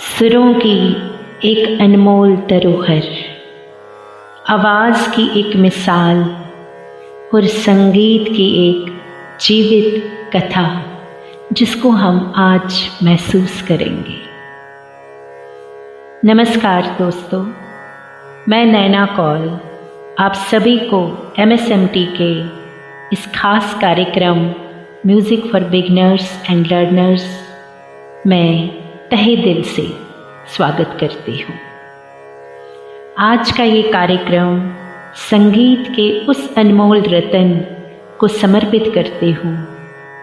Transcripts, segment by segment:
सुरों की एक अनमोल धरोहर, आवाज़ की एक मिसाल और संगीत की एक जीवित कथा जिसको हम आज महसूस करेंगे। नमस्कार दोस्तों, मैं नैना कौल आप सभी को MSMT के इस खास कार्यक्रम music for beginners and learners में तहे दिल से स्वागत करती हूँ। आज का ये कार्यक्रम संगीत के उस अनमोल रतन को समर्पित करती हूँ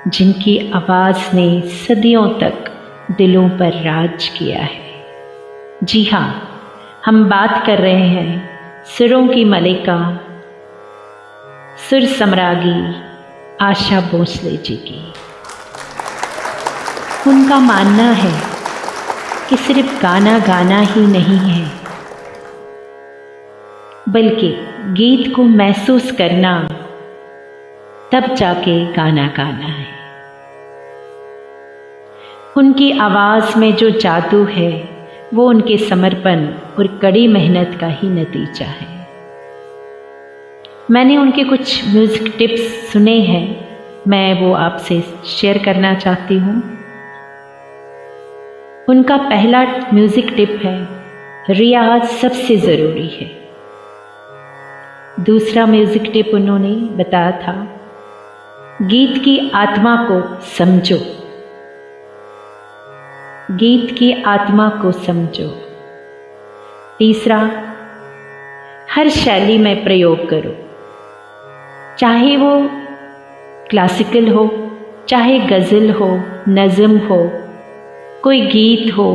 जिनकी आवाज़ ने सदियों तक दिलों पर राज किया है। जी हाँ, हम बात कर रहे हैं सुरों की मलिका, सुर सम्राज्ञी आशा भोसले जी की। उनका मानना है कि सिर्फ गाना गाना ही नहीं है, बल्कि गीत को महसूस करना तब जाके गाना गाना है। उनकी आवाज़ में जो जादू है वो उनके समर्पण और कड़ी मेहनत का ही नतीजा है। मैंने उनके कुछ म्यूज़िक टिप्स सुने हैं, मैं वो आपसे शेयर करना चाहती हूँ। उनका पहला म्यूज़िक टिप है, रियाज सबसे ज़रूरी है। दूसरा म्यूज़िक टिप उन्होंने बताया था, गीत की आत्मा को समझो, गीत की आत्मा को समझो। तीसरा, हर शैली में प्रयोग करो, चाहे वो क्लासिकल हो, चाहे गज़ल हो, नज़म हो, कोई गीत हो,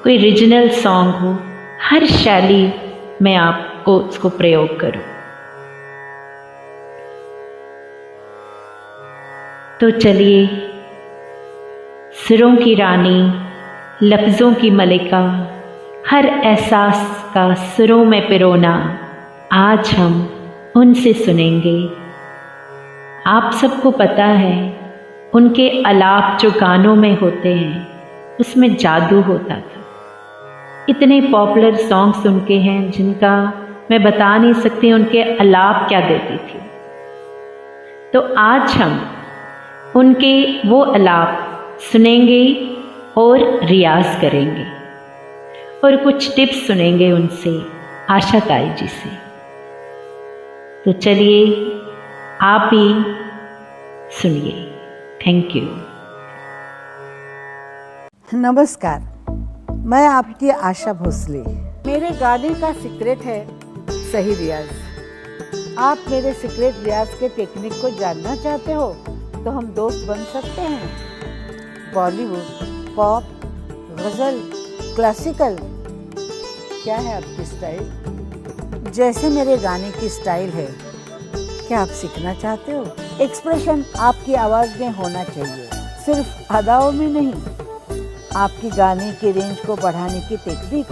कोई रीजनल सॉन्ग हो, हर शैली में आपको उसको प्रयोग करो। तो चलिए, सुरों की रानी, लफ्ज़ों की मलिका, हर एहसास का सुरों में पिरोना, आज हम उनसे सुनेंगे। आप सबको पता है, उनके आलाप जो गानों में होते हैं उसमें जादू होता था। इतने पॉपुलर सॉन्ग्स उनके हैं जिनका मैं बता नहीं सकती उनके आलाप क्या देती थी। तो आज हम उनके वो आलाप सुनेंगे और रियाज करेंगे और कुछ टिप्स सुनेंगे उनसे, आशा ताई जी से। तो चलिए आप भी सुनिए। Thank you. नमस्कार, मैं आपकी आशा भोसले। मेरे गाने का सीक्रेट है सही रियाज। आप मेरे सीक्रेट रियाज के टेक्निक को जानना चाहते हो तो हम दोस्त बन सकते हैं। बॉलीवुड, पॉप, गज़ल, क्लासिकल, क्या है आपकी स्टाइल? जैसे मेरे गाने की स्टाइल है, क्या आप सीखना चाहते हो? एक्सप्रेशन आपकी आवाज़ में होना चाहिए, सिर्फ अदाओं में नहीं। आपकी गाने की रेंज को बढ़ाने की टेक्निक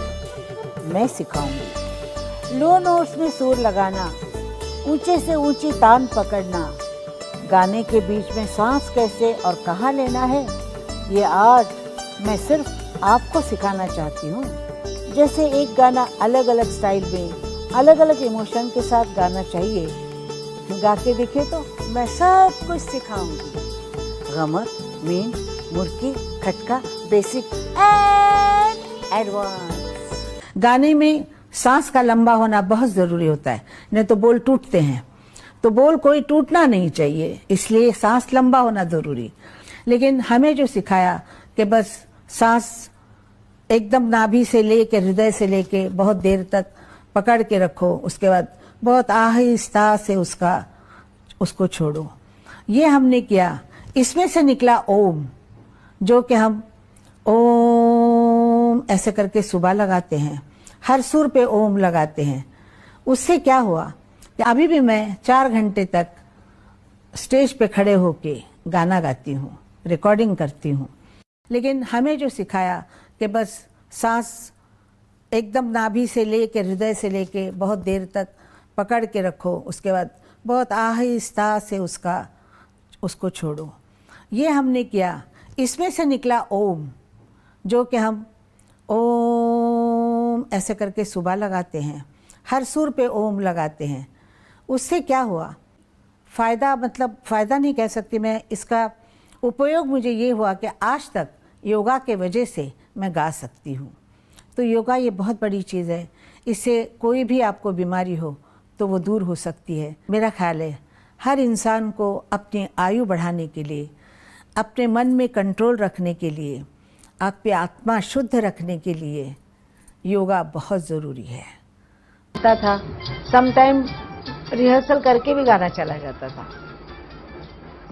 मैं सिखाऊंगी। लो नोट्स में सुर लगाना, ऊंचे से ऊंची तान पकड़ना, गाने के बीच में सांस कैसे और कहाँ लेना है, ये आर्ट मैं सिर्फ आपको सिखाना चाहती हूँ। जैसे एक गाना अलग अलग स्टाइल में, अलग अलग इमोशन के साथ गाना चाहिए, गा के देखे तो मैं सब कुछ सिखाऊंगी। गमक, मीन, मुर्की, खटका, बेसिक एंड एडवांस। गाने में सांस का लंबा होना बहुत जरूरी होता है, नहीं तो बोल टूटते हैं। तो बोल कोई टूटना नहीं चाहिए, इसलिए सांस लंबा होना जरूरी। लेकिन हमें जो सिखाया कि बस सांस एकदम नाभि से लेके, हृदय से लेके बहुत देर तक पकड़ के रखो, उसके बाद बहुत आहिस्ता से उसको छोड़ो। ये हमने किया। इसमें से निकला ओम, जो कि हम ओम ऐसे करके सुबह लगाते हैं, हर सुर पे ओम लगाते हैं। उससे क्या हुआ कि अभी भी मैं 4 घंटे तक स्टेज पे खड़े होके गाना गाती हूँ, रिकॉर्डिंग करती हूँ। लेकिन हमें जो सिखाया कि बस सांस एकदम नाभि से लेके, हृदय से लेके बहुत देर तक पकड़ के रखो, उसके बाद बहुत आहिस्ता से उसको छोड़ो। ये हमने किया। इसमें से निकला ओम, जो कि हम ओम ऐसे करके सुबह लगाते हैं, हर सुर पे ओम लगाते हैं। उससे क्या हुआ फ़ायदा, मतलब फ़ायदा नहीं कह सकती मैं, इसका उपयोग मुझे ये हुआ कि आज तक योगा के वजह से मैं गा सकती हूँ। तो योगा ये बहुत बड़ी चीज़ है, इससे कोई भी आपको बीमारी हो तो वो दूर हो सकती है। मेरा ख्याल है हर इंसान को अपनी आयु बढ़ाने के लिए, अपने मन में कंट्रोल रखने के लिए, आपकी आत्मा शुद्ध रखने के लिए योगा बहुत ज़रूरी है। होता था सम टाइम रिहर्सल करके भी गाना चला जाता था।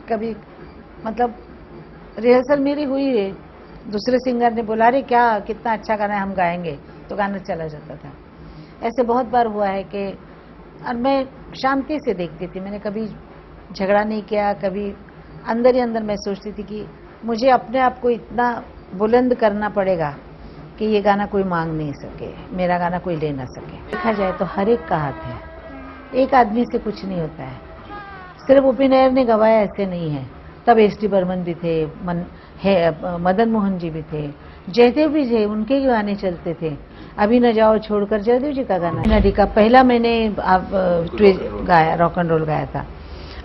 कभी मतलब रिहर्सल मेरी हुई है, दूसरे सिंगर ने बोला अरे क्या कितना अच्छा गाना है, हम गाएंगे, तो गाना चला जाता था। ऐसे बहुत बार हुआ है कि, और मैं शांति से देखती थी, मैंने कभी झगड़ा नहीं किया, कभी अंदर ही अंदर मैं सोचती थी कि मुझे अपने आप को इतना बुलंद करना पड़ेगा कि ये गाना कोई मांग नहीं सके, मेरा गाना कोई ले ना सके। देखा जाए तो हर एक का हाथ है, एक आदमी से कुछ नहीं होता है। सिर्फ उपिन नायर ने गवाया ऐसे नहीं है, तब एस.डी. बर्मन भी थे, मदन मोहन जी भी थे, जयदेव भी थे, उनके ही गाने चलते थे। अभी न जाओ छोड़कर जयदेव जी का गाना, नदी का पहला मैंने गाया, रॉक एंड रोल गाया था,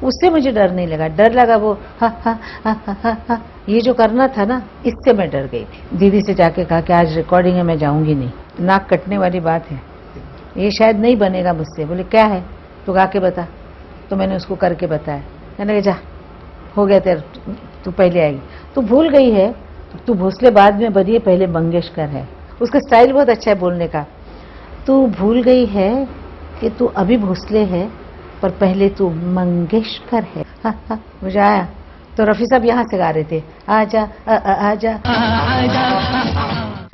उससे मुझे डर नहीं लगा। डर लगा वो हा हा हा हा हा हा ये जो करना था ना, इससे मैं डर गई थी। दीदी से जाके कहा कि आज रिकॉर्डिंग है, मैं जाऊंगी नहीं, नाक कटने वाली बात है, ये शायद नहीं बनेगा मुझसे। बोले क्या है, तो गा के बता। तो मैंने उसको करके बताया, मैंने कहा जा हो गया तेरा, तू पहले आएगी। तू भूल गई है, तू भोसले बाद में बनी है, पहले मंगेशकर है। उसका स्टाइल बहुत अच्छा है बोलने का। तू भूल गई है कि तू अभी भोसले है, पर पहले तू मंगेशकर है। हा, हा, मुझे आया। तो रफ़ी साहब यहाँ से गा रहे थे, आजा आजा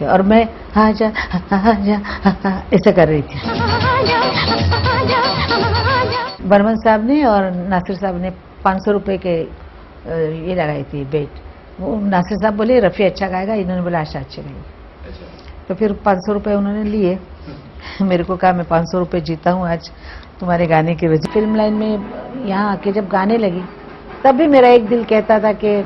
और मैं आजा आजा ऐसा कर रही थी। बर्मन साहब ने और नासिर साहब ने 500 रुपए के ये लगाई थी बेट। वो नासिर साहब बोले रफ़ी अच्छा गाएगा, इन्होंने बोला आशा अच्छी गाएगी। तो फिर 500 रुपए उन्होंने लिए। मेरे को कहा मैं 500 रुपए जीता हूँ आज तुम्हारे गाने की वजह। फिल्म लाइन में यहाँ आके जब गाने लगी, तब भी मेरा एक दिल कहता था कि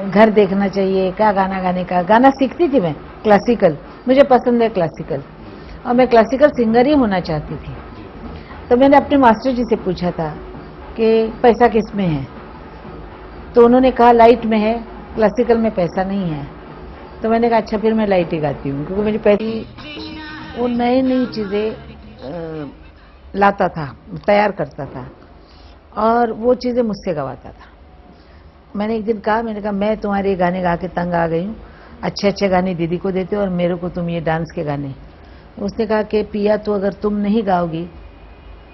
घर देखना चाहिए, क्या गाना गाने का। गाना सीखती थी मैं क्लासिकल, मुझे पसंद है क्लासिकल, और मैं क्लासिकल सिंगर ही होना चाहती थी। तो मैंने अपने मास्टर जी से पूछा था कि पैसा किस में है, तो उन्होंने कहा लाइट में है, क्लासिकल में पैसा नहीं है। तो मैंने कहा अच्छा फिर मैं लाइट ही गाती हूँ, क्योंकि मुझे पैसे वो नई नई चीज़ें लाता था, तैयार करता था, और वो चीज़ें मुझसे गवाता था। मैंने एक दिन कहा, मैंने कहा मैं तुम्हारे गाने गा के तंग आ गई हूँ, अच्छे अच्छे गाने दीदी को देते हो और मेरे को तुम ये डांस के गाने। उसने कहा कि पिया तो अगर तुम नहीं गाओगी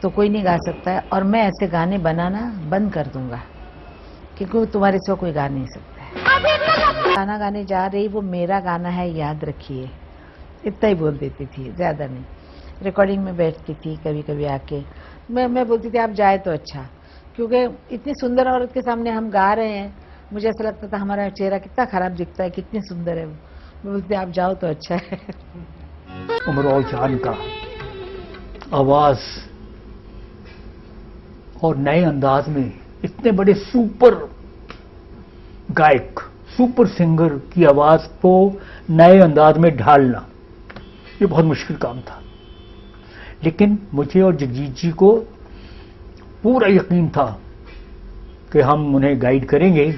तो कोई नहीं गा सकता है, और मैं ऐसे गाने बनाना बंद कर दूंगा, क्योंकि तुम्हारे सिवा कोई गा नहीं सकता है। गाना गाने जा रही, वो मेरा गाना है याद रखिए, इतना ही बोल देती थी, ज़्यादा नहीं। रिकॉर्डिंग में बैठती थी कभी कभी आके, मैं बोलती थी आप जाए तो अच्छा, क्योंकि इतनी सुंदर औरत के सामने हम गा रहे हैं, मुझे ऐसा लगता था हमारा चेहरा कितना खराब दिखता है, कितनी सुंदर है वो। मैं बोलती आप जाओ तो अच्छा है। उमराव जान का आवाज और नए अंदाज में इतने बड़े सुपर गायक, सुपर सिंगर की आवाज को नए अंदाज में ढालना, ये बहुत मुश्किल काम था। लेकिन मुझे और जगजीत जी को पूरा यकीन था कि हम उन्हें गाइड करेंगे,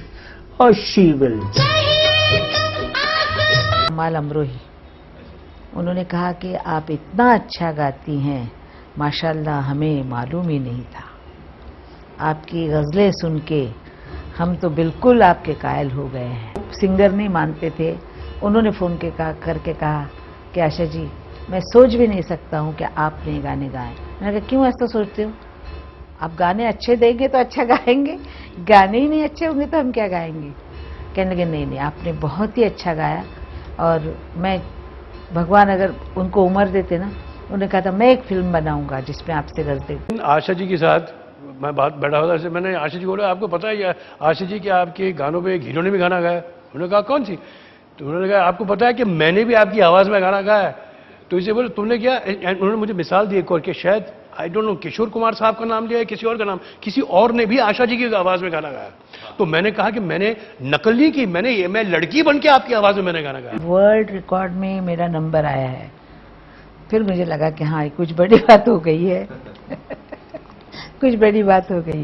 और शी विल। माल अमरोही, उन्होंने कहा कि आप इतना अच्छा गाती हैं माशाल्लाह, हमें मालूम ही नहीं था। आपकी गज़लें सुन के हम तो बिल्कुल आपके कायल हो गए हैं। सिंगर नहीं मानते थे, उन्होंने फ़ोन करके कहा कि आशा जी मैं सोच भी नहीं सकता हूँ कि आपने गाने गाए। मैंने कहा क्यों ऐसा सोचते हो, आप गाने अच्छे देंगे तो अच्छा गाएंगे, गाने ही नहीं अच्छे होंगे तो हम क्या गाएंगे। कहने लगे नहीं नहीं आपने बहुत ही अच्छा गाया, और मैं भगवान अगर उनको उम्र देते ना, उन्होंने कहा था मैं एक फिल्म बनाऊंगा जिसमें आपसे गज़लें। आशा जी के साथ मैं बात बैठा होता से मैंने आशा जी को बोला आपको पता है क्या आशा जी कि आपके गानों पे एक हीरो ने भी गाना गाया। उन्होंने कहा कौन सी, तो उन्होंने कहा आपको पता है कि मैंने भी आपकी आवाज़ में गाना गाया है। तो इसे बोले तुमने क्या, उन्होंने मुझे मिसाल दी एक और कि शायद I don't know Kishore Kumar साहब का नाम लिया है, किसी और का नाम, किसी और ने भी आशा जी की आवाज में गाना गाया। तो मैंने कहा कि मैंने नकल नहीं की, मैं लड़की बन के आपकी आवाज में मैंने गाना गाया। वर्ल्ड रिकॉर्ड में मेरा नंबर आया है। फिर मुझे लगा कि हाँ कुछ बड़ी बात हो गई है कुछ बड़ी बात हो गई।